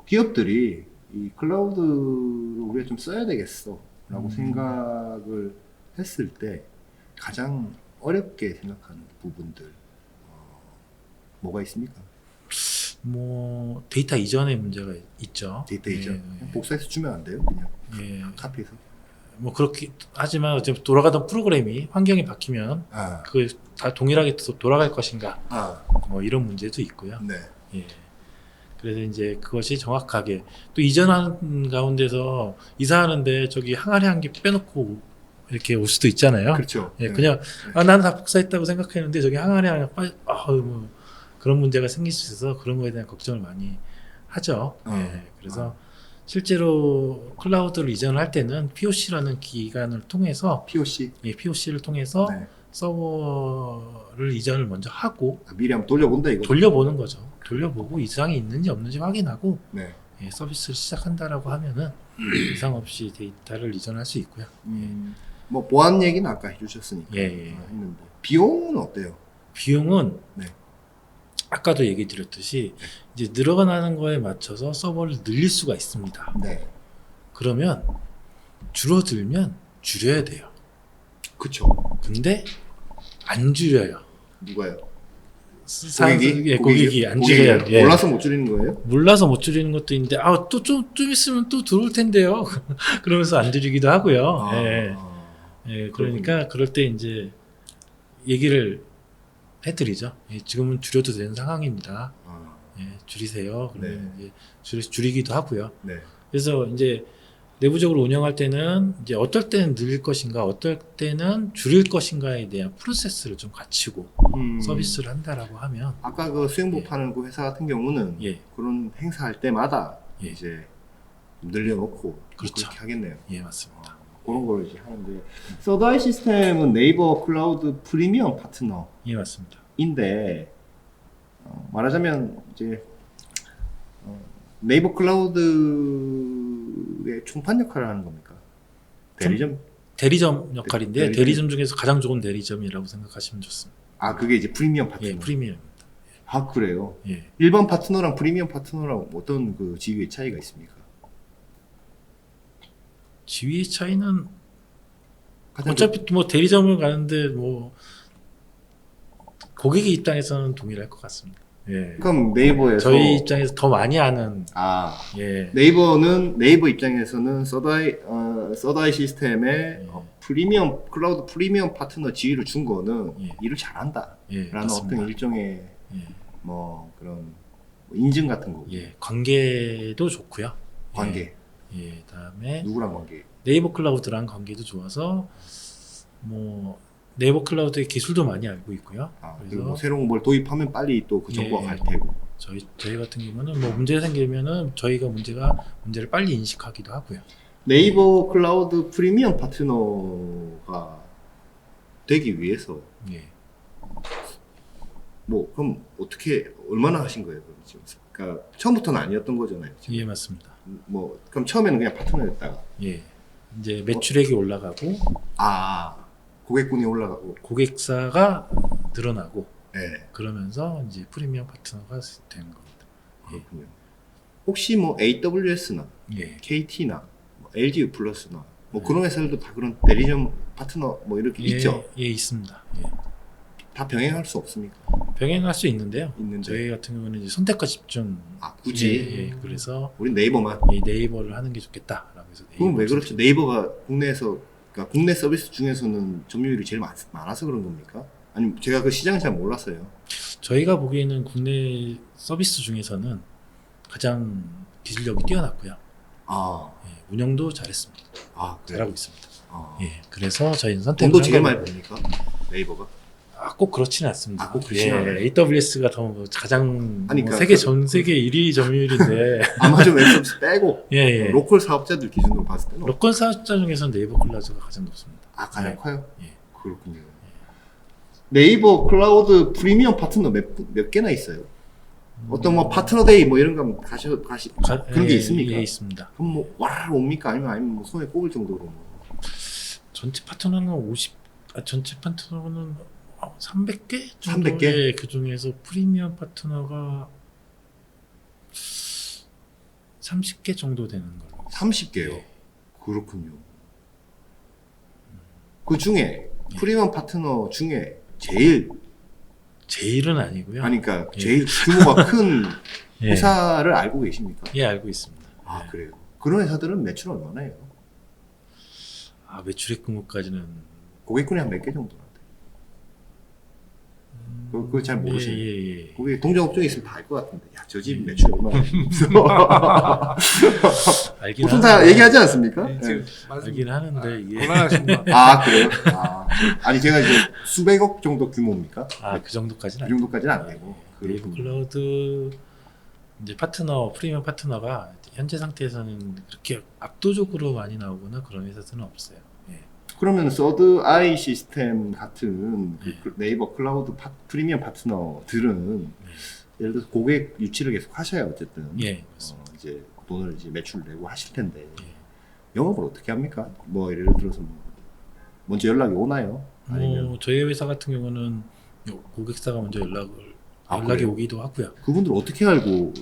기업들이 이 클라우드를 우리가 좀 써야 되겠어라고 생각을 했을 때 가장 어렵게 생각하는 부분들 뭐가 있습니까? 뭐 데이터 이전의 문제가 있죠. 데이터 이전 예, 복사해서 주면 안 돼요? 그냥 예. 카피해서? 뭐 그렇게 하지만 어차피 돌아가던 프로그램이 환경이 바뀌면 그 다 동일하게 돌아갈 것인가 뭐 이런 문제도 있고요. 네. 예. 그래서 이제 그것이 정확하게 또 이전하는 가운데서 이사하는데 저기 항아리 한 개 빼놓고 이렇게 올 수도 있잖아요. 그렇죠. 예, 네. 그냥 나는 다 복사했다고 생각했는데 저기 항아리 하나 뭐 그런 문제가 생길 수 있어서 그런 거에 대한 걱정을 많이 하죠. 예, 그래서 실제로 클라우드를 이전을 할 때는 POC라는 기관을 통해서 POC. POC를 통해서 네. 서버를 이전을 먼저 하고 미리 한번 돌려본다 이거. 돌려보는 거죠. 돌려보고 이상이 있는지 없는지 확인하고 네. 서비스를 시작한다라고 하면은 이상 없이 데이터를 이전할 수 있고요. 뭐 보안 얘기는 아까 해주셨으니까 예. 했는데 비용은 어때요? 비용은 네. 아까도 얘기 드렸듯이 이제 늘어나는 거에 맞춰서 서버를 늘릴 수가 있습니다. 네. 그러면 줄어들면 줄여야 돼요. 그쵸. 근데 안 줄여요. 누가요? 고객이? 고객이 안 줄여요. 예. 몰라서 못 줄이는 거예요? 몰라서 못 줄이는 것도 있는데 또 좀 있으면 또 들어올 텐데요. 그러면서 안 줄이기도 하고요. 예, 그러니까 그럴 때 이제 얘기를 해드리죠. 예, 지금은 줄여도 되는 상황입니다. 예, 줄이세요. 그러면 네. 이제 줄이기도 하고요. 네. 그래서 이제 내부적으로 운영할 때는 이제 어떨 때는 늘릴 것인가, 어떨 때는 줄일 것인가에 대한 프로세스를 좀 갖추고 서비스를 한다라고 하면 아까 그 수영복 파는 그 회사 같은 경우는 예, 그런 행사할 때마다 예. 이제 좀 늘려놓고 그렇죠. 그렇게 하겠네요. 예, 맞습니다. 그런 걸 이제 하는데 서드아이 시스템은 네이버 클라우드 프리미엄 파트너인데 예, 맞습니다. 말하자면 이제 네이버 클라우드의 총판 역할을 하는 겁니까? 대리점? 대리점 역할인데 대리점. 대리점 중에서 가장 좋은 대리점이라고 생각하시면 좋습니다. 그게 이제 프리미엄 파트너. 예, 프리미엄입니다. 그래요. 예. 일반 파트너랑 프리미엄 파트너랑 어떤 그 지위의 차이가 있습니까? 지위의 차이는 가장 어차피 뭐 대리점을 가는데 뭐 고객의 입장에서는 동일할 것 같습니다. 예. 그럼 네이버에서 저희 입장에서 더 많이 아는 예. 네이버 입장에서는 서드아이 시스템에 프리미엄 클라우드 프리미엄 파트너 지위를 준 거는 일을 잘한다 예, 라는 맞습니다. 어떤 일종의 예. 뭐 그런 인증 같은 거고. 예, 관계도 좋고요. 관계. 예, 그다음에 누구랑 관계? 네이버 클라우드랑 관계도 좋아서 뭐 네이버 클라우드의 기술도 많이 알고 있고요. 아, 그래서 그리고 뭐 새로운 걸 도입하면 빨리 또 그 정보가 예, 갈 테고. 저희 같은 경우는 뭐 문제가 생기면은 저희가 문제를 빨리 인식하기도 하고요. 네이버 클라우드 프리미엄 파트너가 되기 위해서 예. 뭐 그럼 어떻게 얼마나 하신 거예요? 그럼 지금? 그러니까 처음부터는 아니었던 거잖아요. 지금. 예, 맞습니다. 뭐 그럼 처음에는 그냥 파트너였다가 예. 이제 매출액이 올라가고 고객군이 올라가고. 고객사가 늘어나고 네. 그러면서 이제 프리미엄 파트너가 된 겁니다. 그렇군요. 혹시 뭐 AWS나 예. KT나 뭐 LG 플러스나 뭐 그런 회사들도 다 그런 대리점 파트너 뭐 이렇게 있죠? 예, 있습니다. 예. 다 병행할 수 없습니까? 병행할 수 있는데요. 있는데. 저희 같은 경우는 이제 선택과 집중. 굳이 예, 그래서 우린 네이버만. 이 네이버를 하는 게 좋겠다라고 해서. 그건 왜 네이버를 그렇죠? 네이버가 국내에서 그러니까 국내 서비스 중에서는 점유율이 제일 많아서 그런 겁니까? 아니면 제가 그 시장을 잘 몰랐어요. 저희가 보기에는 국내 서비스 중에서는 가장 기술력이 뛰어났고요. 예, 운영도 잘했습니다. 그래요? 잘하고 있습니다. 아. 예, 그래서 저희는 선택을 돈도 한 제일 거고. 많이 봅니까? 네이버가? 꼭 그렇지는 않습니다. 꼭 그렇지는 않아요? AWS가 더 가장 아니, 뭐 그러니까 전 세계 1위 점유율인데 아마존 웹서비스 빼고 예, 예. 로컬 사업자들 기준으로 봤을 때는 로컬 사업자 중에서는 네이버 클라우드가 가장 높습니다. 가장 예. 커요? 예. 그렇군요. 네이버 클라우드 프리미엄 파트너 몇 개나 있어요? 어떤 뭐 파트너데이 뭐 이런 거 그런 게 있습니까? 예, 있습니다. 그럼 뭐 와르르 옵니까? 아니면 뭐 손에 꼽을 정도로 뭐. 전체 파트너는 전체 파트너는 300개 정도. 300개? 예, 그 중에서 프리미엄 파트너가 30개 정도 되는 걸로. 30개요. 예. 그렇군요. 그 중에 프리미엄 파트너 중에 제일은 아니고요. 그러니까 예. 제일 규모가 큰 예. 회사를 알고 계십니까? 예, 알고 있습니다. 예. 그래요. 그런 회사들은 매출 얼마나 해요? 매출액 규모까지는 고객군이 한 몇 개 정도 나요? 그거 잘 모르시네요. 예. 거기 동종업종에 있으면 다 알 것 같은데. 야, 저 집 예. 매출 얼마나 알긴 보통 다 하는데, 얘기하지 않습니까? 네, 예. 지금 알긴 하는데 이게 고난하십니다. 그래요? 아니 제가 이제 수백억 정도 규모입니까? 그 정도까지는 그 정도까지는 안 되고. 네이버 그렇군요. 클라우드 이제 프리미엄 파트너가 현재 상태에서는 그렇게 압도적으로 많이 나오거나 그런 회사들은 없어요. 예. 그러면 서드 아이 시스템 같은 네. 그 네이버 클라우드 프리미엄 파트너들은 예를 들어서 고객 유치를 계속 하셔야 어쨌든 예, 그렇습니다. 이제 돈을 이제 매출 내고 하실 텐데 예. 영업을 어떻게 합니까? 뭐 예를 들어서 뭐 먼저 연락이 오나요? 아니면 저희 회사 같은 경우는 고객사가 먼저 연락이 그래요? 오기도 하고요. 그분들 어떻게 알고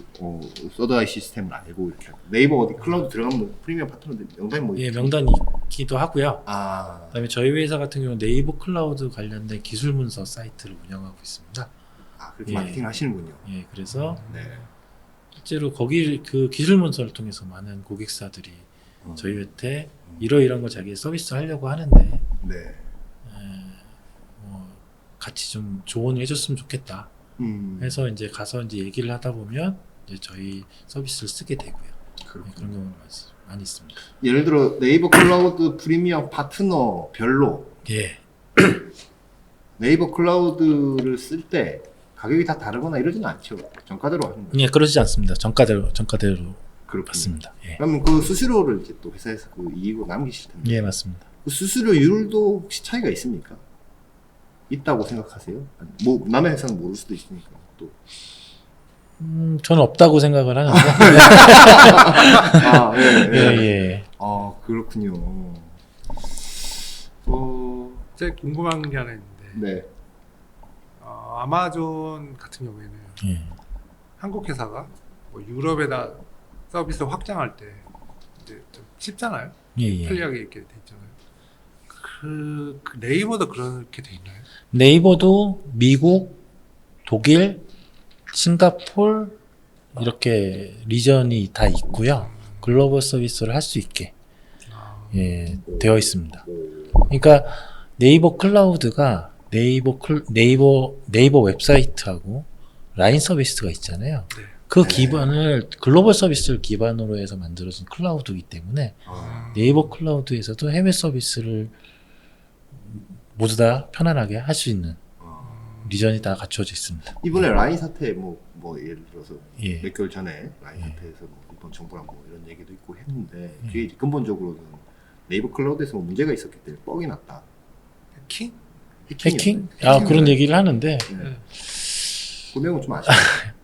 서드 아이 시스템을 알고 이렇게 하고 네이버 어디 클라우드 들어가면 뭐 프리미엄 파트너들 명단이 뭐 예, 있죠? 명단이 있기도 하고요. 아 그다음에 저희 회사 같은 경우는 네이버 클라우드 관련된 기술 문서 사이트를 운영하고 있습니다. 그렇게 예. 마케팅 하시는군요. 예, 그래서 네. 실제로 거기 그 기술 문서를 통해서 많은 고객사들이 저희한테 이러이러한 거 자기 서비스 하려고 하는데 네. 뭐 같이 좀 조언을 해줬으면 좋겠다 해서 이제 가서 이제 얘기를 하다 보면 이제 저희 서비스를 쓰게 되고요. 그렇군요. 그런 경우가 많이 있습니다. 예를 들어 네이버 클라우드 프리미엄 파트너 별로 예, 네이버 클라우드를 쓸 때 가격이 다 다르거나 이러지는 않죠. 정가대로 하는 거예요. 예, 그러지 않습니다. 정가대로 그렇군요. 맞습니다. 예, 그러면 그 수수료를 이제 또 회사에서 그 이익으로 남기실 텐데 예, 맞습니다. 그 수수료율도 혹시 차이가 있습니까? 있다고 생각하세요? 아니, 뭐 남의 회사는 모를 수도 있으니까 또. 저는 없다고 생각을 하는데. 예, 예, 예. 그렇군요. 제가 궁금한 게 하나 있는데 네. 아마존 같은 경우에는 예. 한국 회사가 뭐 유럽에다 서비스 확장할 때 이제 좀 쉽잖아요. 예. 편리하게 이렇게 돼 있잖아요. 그 네이버도 그렇게 돼 있나요? 네이버도 미국, 독일, 싱가폴 이렇게 리전이 다 있고요. 글로벌 서비스를 할 수 있게 되어 있습니다. 그러니까 네이버 클라우드가 네이버 웹사이트하고 라인 서비스가 있잖아요. 네. 그 네. 기반을 글로벌 서비스를 기반으로 해서 만들어진 클라우드이기 때문에 네이버 클라우드에서도 해외 서비스를 모두 다 편안하게 할 수 있는 리전이 다 갖춰져 있습니다. 이번에 라인 사태 뭐 예를 들어서 예. 몇 개월 전에 라인 사태에서 뭐 일본 정부랑 뭐 이런 얘기도 있고 했는데 그게 이제 근본적으로는 네이버 클라우드에서 뭐 문제가 있었기 때문에 뻑이 났다. 킹? 해킹? 아, 그런 얘기를 하는데 네. 그 내용은 좀 아쉽네요.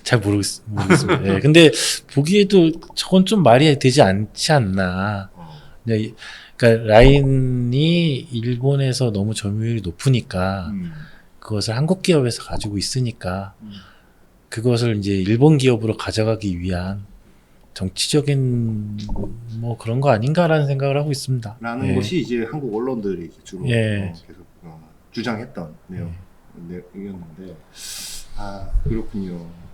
잘 모르겠습니다. 예. 근데 보기에도 저건 좀 말이 되지 않지 않나. 네, 그러니까 라인이 일본에서 너무 점유율이 높으니까 그것을 한국 기업에서 가지고 있으니까 그것을 이제 일본 기업으로 가져가기 위한 정치적인 뭐 그런 거 아닌가라는 생각을 하고 있습니다. 라는 예. 것이 이제 한국 언론들이 이제 주로 예. 계속 주장했던 내용이었는데 아 그렇군요.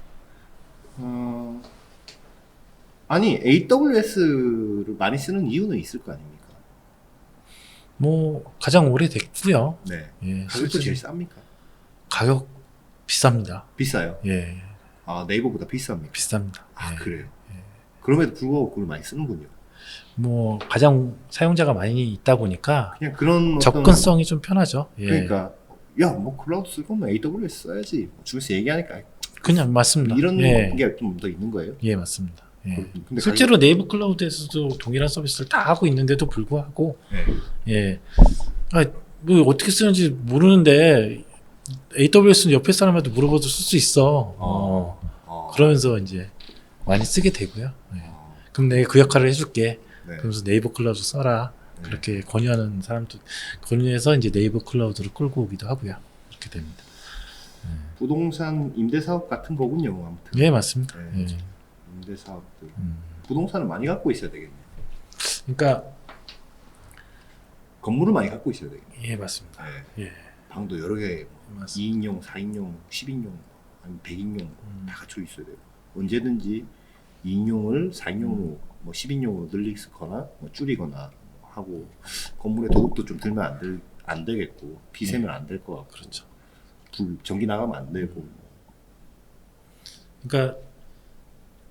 아니 AWS를 많이 쓰는 이유는 있을 거 아닙니까? 뭐 가장 오래됐고요. 네. 예, 가격도 솔직히 제일 쌉니까? 가격 비쌉니다. 비싸요. 예, 아 네이버보다 비쌉니까? 비쌉니다. 아 예. 그래요. 그럼에도 불구하고 그걸 많이 쓰는군요. 뭐 가장 사용자가 많이 있다 보니까 그냥 그런 어떤 접근성이 좀 편하죠. 예. 그러니까 야 뭐 클라우드 쓸 거면 AWS 써야지 뭐 주변에서 얘기하니까 그냥 맞습니다. 이런 예. 게 좀 더 있는 거예요. 예, 맞습니다. 예. 근데 실제로 네이버 클라우드에서도 동일한 서비스를 다 하고 있는데도 불구하고 예, 뭐 어떻게 쓰는지 모르는데 AWS는 옆에 사람한테 물어봐도 쓸 수 있어. 그러면서 이제 많이 쓰게 되고요. 예. 그럼 내가 그 역할을 해줄게. 네. 그러면서 네이버 클라우드 써라. 그렇게 권유하는 사람도 권유해서 이제 네이버 클라우드를 끌고 오기도 하고요. 그렇게 됩니다. 부동산 임대 사업 같은 거군요. 아무튼. 예, 맞습니다. 네. 예. 임대 사업들. 부동산을 많이 갖고 있어야 되겠네. 그러니까 건물을 많이 갖고 있어야 되겠네. 예, 맞습니다. 네. 예, 방도 여러 개, 맞습니다. 2인용, 4인용, 10인용, 아니면 100인용 다 갖춰 있어야 돼요. 언제든지 2인용을 4인용으로 뭐 10인용으로 늘리거나 뭐 줄이거나 하고 건물에 도둑도 좀 들면 안 되겠고 비세면 안 될 것 같고 그렇죠. 전기 나가면 안 되고 그러니까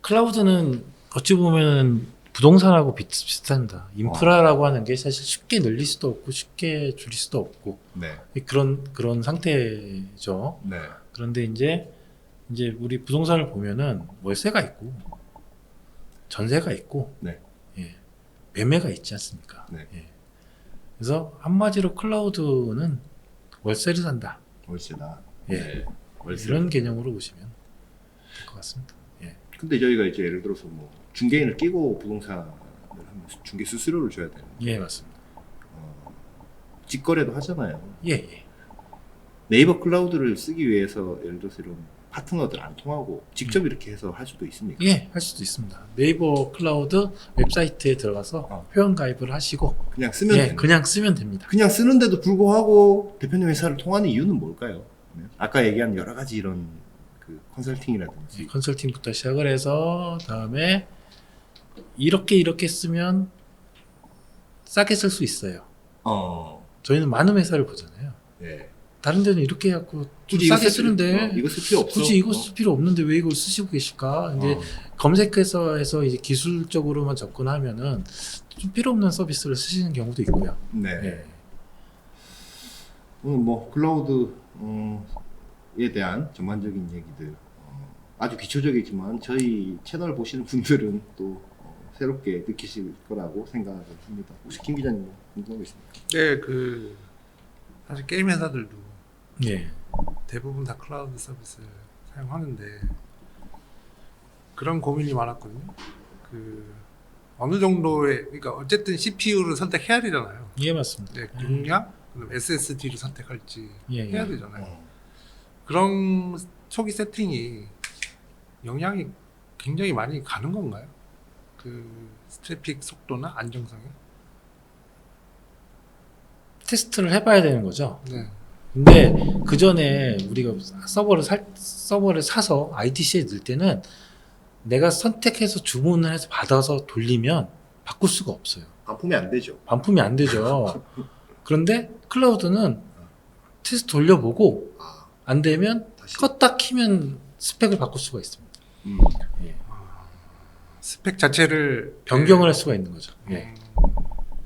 클라우드는 어찌 보면 부동산하고 비슷합니다. 인프라라고 하는 게 사실 쉽게 늘릴 수도 없고 쉽게 줄일 수도 없고 네. 그런 상태죠. 네. 그런데 이제 우리 부동산을 보면은 월세가 있고 전세가 있고 네. 예, 매매가 있지 않습니까? 네. 예. 그래서 한마디로 클라우드는 월세를 산다. 월세다. 예. 네. 월세. 이런 개념으로 보시면 될 것 같습니다. 예. 근데 저희가 이제 예를 들어서 뭐 중개인을 끼고 부동산을 하면 중개 수수료를 줘야 되는 예, 맞습니다. 직거래도 하잖아요. 예, 예. 네이버 클라우드를 쓰기 위해서 예를 들어서 이런 파트너들 안 통하고 직접 이렇게 해서 할 수도 있습니까? 예, 할 수도 있습니다. 네이버 클라우드 웹사이트에 들어가서 회원 가입을 하시고 그냥 쓰면 예, 되는 그냥 쓰면 됩니다. 그냥 쓰는데도 불구하고 대표님 회사를 통하는 이유는 뭘까요? 아까 얘기한 여러 가지 이런 그 컨설팅이라든지 컨설팅부터 시작을 해서 다음에 이렇게 쓰면 싸게 쓸 수 있어요. 저희는 많은 회사를 보잖아요. 네. 다른 데는 이렇게 해갖고 좀 굳이 이거 싸게 쓸 쓰는데 이거 쓸 필요 없어. 굳이 이거 쓸 필요 없는데 왜 이걸 쓰시고 계실까? 근데 검색해서 해서 이제 기술적으로만 접근하면은 좀 필요 없는 서비스를 쓰시는 경우도 있고요. 네. 예. 오늘 뭐 클라우드에 대한 전반적인 얘기들 아주 기초적이지만 저희 채널 보시는 분들은 또 새롭게 느끼실 거라고 생각을 합니다. 혹시 김 기자님 뭐 궁금한 거 있습니까? 네, 사실 게임 회사들도 예. 대부분 다 클라우드 서비스를 사용하는데 그런 고민이 많았거든요. 어느 정도의 그러니까 어쨌든 CPU를 선택해야 되잖아요. 예, 맞습니다. 네, 용량, 그다음 SSD를 선택할지 예, 해야 예. 되잖아요. 그런 초기 세팅이 영향이 굉장히 많이 가는 건가요? 트래픽 속도나 안정성에? 테스트를 해봐야 되는 거죠. 네. 근데 그 전에 우리가 서버를 사서 IDC에 넣을 때는 내가 선택해서 주문을 해서 받아서 돌리면 바꿀 수가 없어요. 반품이 안 되죠. 반품이 안 되죠. 그런데 클라우드는 테스트 돌려보고 안 되면 다시. 껐다 키면 스펙을 바꿀 수가 있습니다. 예. 스펙 자체를 변경을 할 수가 있는 거죠. 예.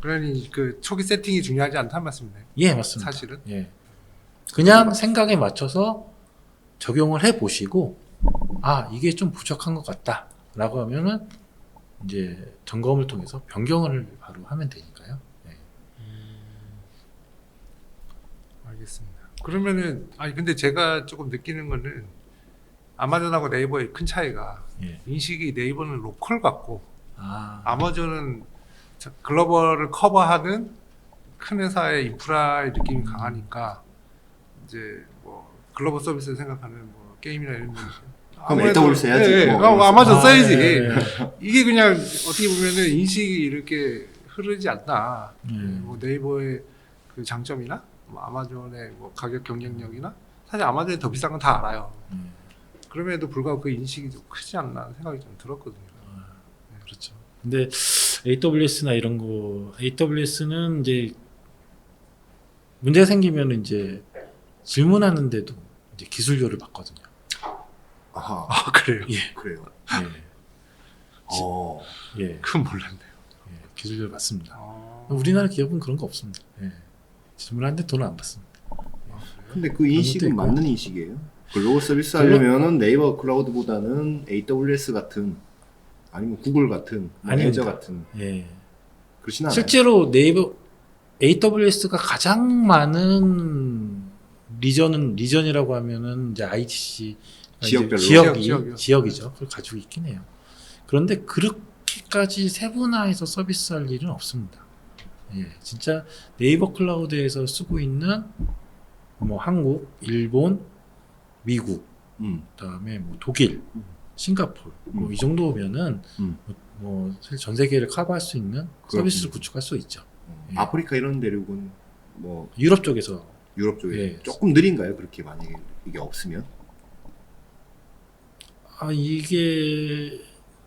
그러니 그 초기 세팅이 중요하지 않다는 말씀이네요. 예, 맞습니다. 사실은. 예. 그냥 생각에 맞춰서 적용을 해 보시고 아, 이게 좀 부족한 것 같다라고 하면은 이제 점검을 통해서 변경을 바로 하면 되니까요. 예. 알겠습니다. 그러면은 아니 근데 제가 조금 느끼는 거는 아마존하고 네이버의 큰 차이가 예. 인식이 네이버는 로컬 같고 아, 아마존은 글로벌을 커버하는 큰 회사의 인프라의 느낌이 강하니까 이제 뭐 글로벌 서비스를 생각하는 뭐 게임이나 이런 거 그럼 AWS 해야지. 예, 예. 뭐. 아마존 써야지. 예, 예. 이게 그냥 어떻게 보면은 인식이 이렇게 흐르지 않나. 예. 뭐 네이버의 그 장점이나 뭐 아마존의 뭐 가격 경쟁력이나 사실 아마존이 더 비싼 건 다 알아요. 그럼에도 불구하고 그 인식이 좀 크지 않나 생각이 좀 들었거든요. 그렇죠. 근데 AWS나 이런 거, AWS는 이제 문제가 생기면 이제 질문하는데도 이제 기술료를 받거든요. 아하. 아 그래요? 예, 그래요. 예, 어. 예, 그건 몰랐네요. 예, 기술료를 받습니다. 아, 우리나라 기업은 그런 거 없습니다. 예. 질문하는데 돈을 안 받습니다. 근데 그 인식은 있고. 맞는 인식이에요? 글로벌 서비스 하려면은 네이버 클라우드보다는 AWS 같은 아니면 구글 같은 뭐 아닙니다. 애저 같은 예. 그렇진 않아요. 실제로 네이버 AWS가 가장 많은 리전이라고 하면은 이제 ITC 지역별로. 지역이요. 지역이죠. 그걸 가지고 있긴 해요. 그런데 그렇게까지 세분화해서 서비스할 일은 없습니다. 예, 진짜 네이버 클라우드에서 쓰고 있는 뭐 한국, 일본, 미국, 그다음에 뭐 독일, 싱가포르 뭐 이 정도면은 뭐 사실 전 세계를 커버할 수 있는 서비스를 구축할 수 있죠. 예. 아프리카 이런 대륙은 뭐 유럽 쪽에서 유럽 쪽에 예. 조금 느린가요? 그렇게 만약에 이게 없으면? 아 이게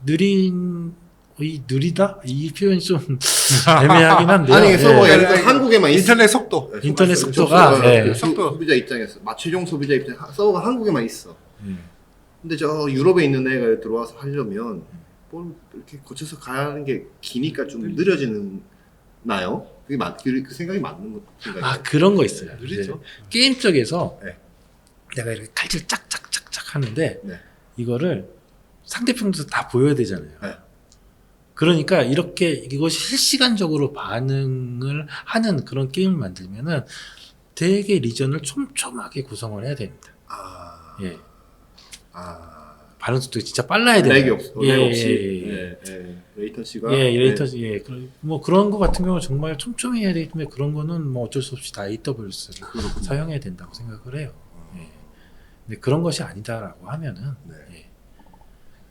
느리다 이 표현이 좀 애매하긴 한데요. 아니 서버 예. 예를 들어 한국에만 인터넷 속도. 인터넷 속도가, 예. 소비자 입장에서 최종 소비자 입장 서버가 한국에만 있어. 예. 근데 저 유럽에 있는 애가 들어와서 하려면 뭘 이렇게 거쳐서 가는 게 기니까 좀 느려지나요? 그게 그 생각이 맞는 건가요? 아 그런 거 있어요. 느리죠. 이제 게임 쪽에서 네. 내가 이렇게 칼질 짝짝짝짝 하는데 네. 이거를 상대편도 다 보여야 되잖아요. 네. 그러니까 이렇게 이것이 실시간적으로 반응을 하는 그런 게임을 만들면은 되게 리전을 촘촘하게 구성을 해야 됩니다. 아, 예. 아, 반응 속도가 진짜 빨라야 돼요. 렉이 없이, 예. 레이턴시가 예, 레이턴시, 예. 뭐 그런 거 같은 경우는 정말 촘촘히 해야 되기 때문에 그런 거는 뭐 어쩔 수 없이 다 AWS를 그렇군요. 사용해야 된다고 생각을 해요. 예. 근데 그런 것이 아니다라고 하면은 네. 예.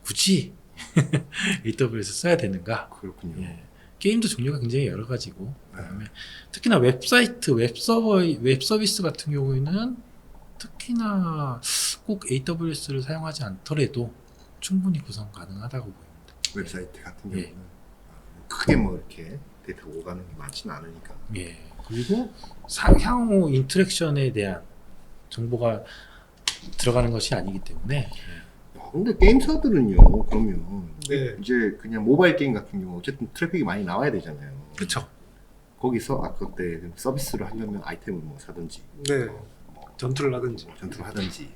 굳이 AWS 써야 되는가? 그렇군요. 예. 게임도 종류가 굉장히 여러 가지고 그다음에 특히나 웹사이트, 웹 서비스 같은 경우에는 특히나 꼭 AWS를 사용하지 않더라도 충분히 구성 가능하다고 보입니다. 웹사이트 같은 예. 경우는 크게 뭐 이렇게 데이터가 오가는 게 많지는 않으니까. 예. 그리고 향후 인터랙션에 대한 정보가 들어가는 것이 아니기 때문에 야, 근데 게임사들은요, 그러면 네. 이제 그냥 모바일 게임 같은 경우 어쨌든 트래픽이 많이 나와야 되잖아요. 그렇죠. 거기서 그때 서비스를 하려면 아이템을 뭐 사든지, 네. 뭐 전투를 하든지. 전투를 하든지,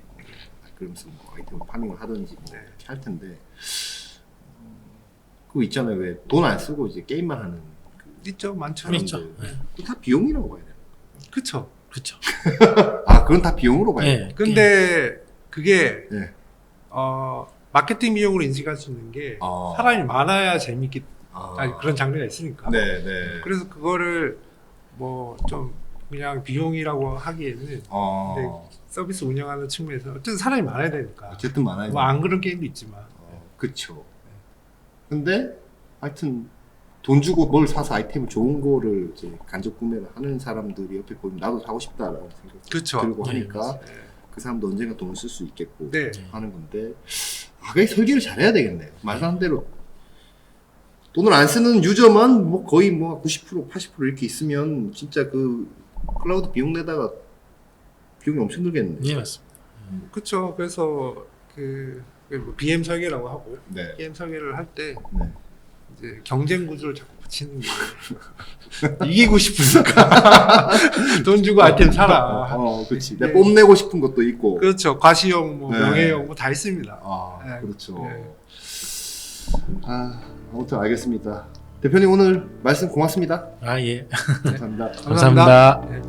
그러면서 뭐 아이템 파밍을 하든지 뭐 이렇게 할 텐데, 그거 있잖아요. 왜 돈 안 쓰고 이제 게임만 하는 있죠, 많죠. 그럼 있죠. 사람들. 네. 그거 다 비용이라고 봐야 돼요. 그렇죠. 그렇죠. 아, 그건 다 비용으로 봐야 돼요. 예. 근데 그게 네. 마케팅 비용으로 인식할 수 있는 게 아. 사람이 많아야 재밌기 아. 아니, 그런 장르가 있으니까. 네, 네. 그래서 그거를 뭐 좀 그냥 비용이라고 하기에는 근데 서비스 운영하는 측면에서 어쨌든 사람이 많아야 되니까. 어쨌든 많아요. 뭐 안 그런 게임도 있지만. 그쵸. 근데 하여튼 돈 주고 뭘 사서 아이템을 좋은 거를 이제 간접 구매를 하는 사람들이 옆에 보면 나도 사고 싶다라는 생각이 그쵸. 들고 네, 하니까 네. 그 사람도 언젠가 돈을 쓸 수 있겠고 네. 하는 건데 그게 설계를 잘해야 되겠네요. 말하는 대로 돈을 안 쓰는 유저만 뭐 거의 뭐 90% 80% 이렇게 있으면 진짜 그 클라우드 비용 내다가 비용이 엄청 들겠는데. 예, 맞습니다. 그렇죠. 그래서 그 뭐 BM 설계라고 하고 네. 게임 설계를 할 때 네. 이제 경쟁 구조를 자꾸 붙이는 게 이기고 싶으니까 돈 주고 아이템 사라. 그렇지. 내가 뽐내고 싶은 것도 있고. 그렇죠. 과시용, 뭐 네. 명예용 뭐 다 있습니다. 아, 그렇죠. 네. 아무튼 알겠습니다. 대표님 오늘 말씀 고맙습니다. 아 예. 감사합니다. 감사합니다. 네.